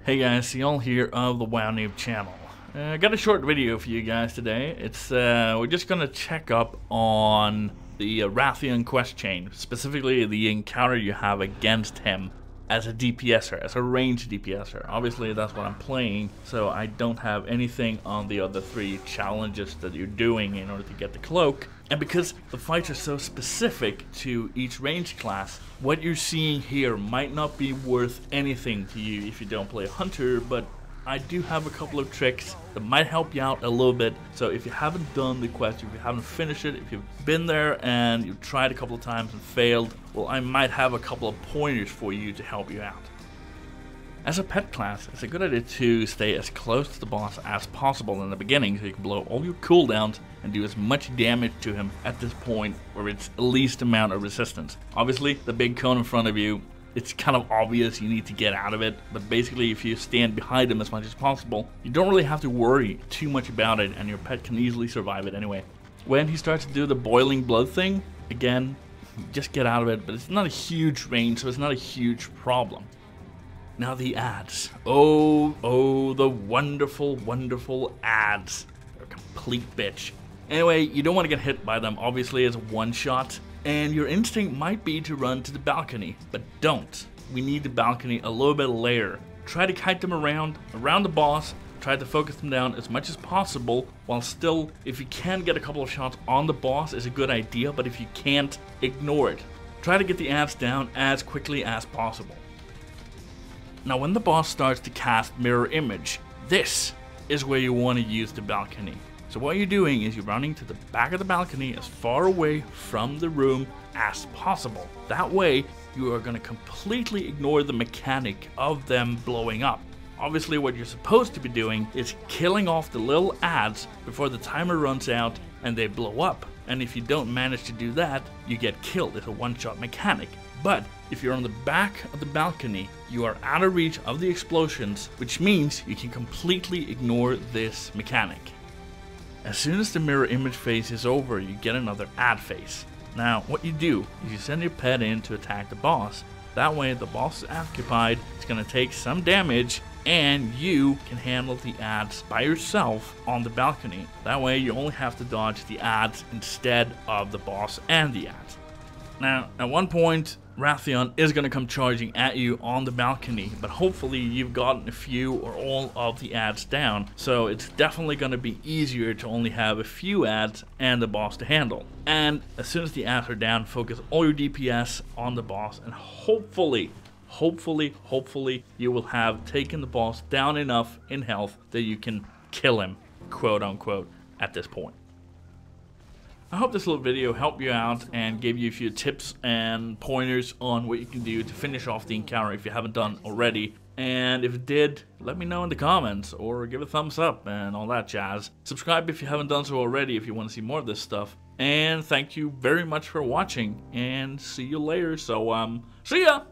Hey guys, Ziyall here of the thewownoobchannel. I got a short video for you guys today. It's we're just gonna check up on the Wrathion quest chain, specifically the encounter you have against him as a DPSer, as a ranged DPSer. Obviously that's what I'm playing, so I don't have anything on the other three challenges that you're doing in order to get the cloak. And because the fights are so specific to each range class, what you're seeing here might not be worth anything to you if you don't play a hunter, but I do have a couple of tricks that might help you out a little bit. So if you haven't done the quest, if you haven't finished it, if you've been there and you've tried a couple of times and failed, well, I might have a couple of pointers for you to help you out. As a pet class, it's a good idea to stay as close to the boss as possible in the beginning so you can blow all your cooldowns and do as much damage to him at this point where it's the least amount of resistance. Obviously, the big cone in front of you, it's kind of obvious you need to get out of it, but basically if you stand behind him as much as possible, you don't really have to worry too much about it and your pet can easily survive it anyway. When he starts to do the boiling blood thing, again, just get out of it, but it's not a huge range, so it's not a huge problem. Now the ads. Oh, the wonderful, wonderful ads. They're a complete bitch. Anyway, you don't want to get hit by them, obviously it's a one-shot, and your instinct might be to run to the balcony, but don't. We need the balcony a little bit later. Try to kite them around the boss, try to focus them down as much as possible, while still, if you can get a couple of shots on the boss is a good idea, but if you can't, ignore it. Try to get the ads down as quickly as possible. Now when the boss starts to cast mirror image, this is where you want to use the balcony. So what you're doing is you're running to the back of the balcony as far away from the room as possible. That way you are going to completely ignore the mechanic of them blowing up. Obviously what you're supposed to be doing is killing off the little ads before the timer runs out and they blow up. And if you don't manage to do that, you get killed. It's a one-shot mechanic. But if you're on the back of the balcony, you are out of reach of the explosions, which means you can completely ignore this mechanic. As soon as the mirror image phase is over, you get another ad phase. Now, what you do is you send your pet in to attack the boss. That way, the boss is occupied, it's going to take some damage, and you can handle the ads by yourself on the balcony. That way, you only have to dodge the ads instead of the boss and the ads. Now, at one point, Wrathion is going to come charging at you on the balcony, but hopefully you've gotten a few or all of the ads down, so it's definitely going to be easier to only have a few ads and the boss to handle. And as soon as the ads are down, focus all your DPS on the boss, and hopefully you will have taken the boss down enough in health that you can kill him, quote unquote, at this point. I hope this little video helped you out and gave you a few tips and pointers on what you can do to finish off the encounter if you haven't done already. And if it did, let me know in the comments or give a thumbs up and all that jazz. Subscribe if you haven't done so already if you want to see more of this stuff. And thank you very much for watching and see you later. So, see ya!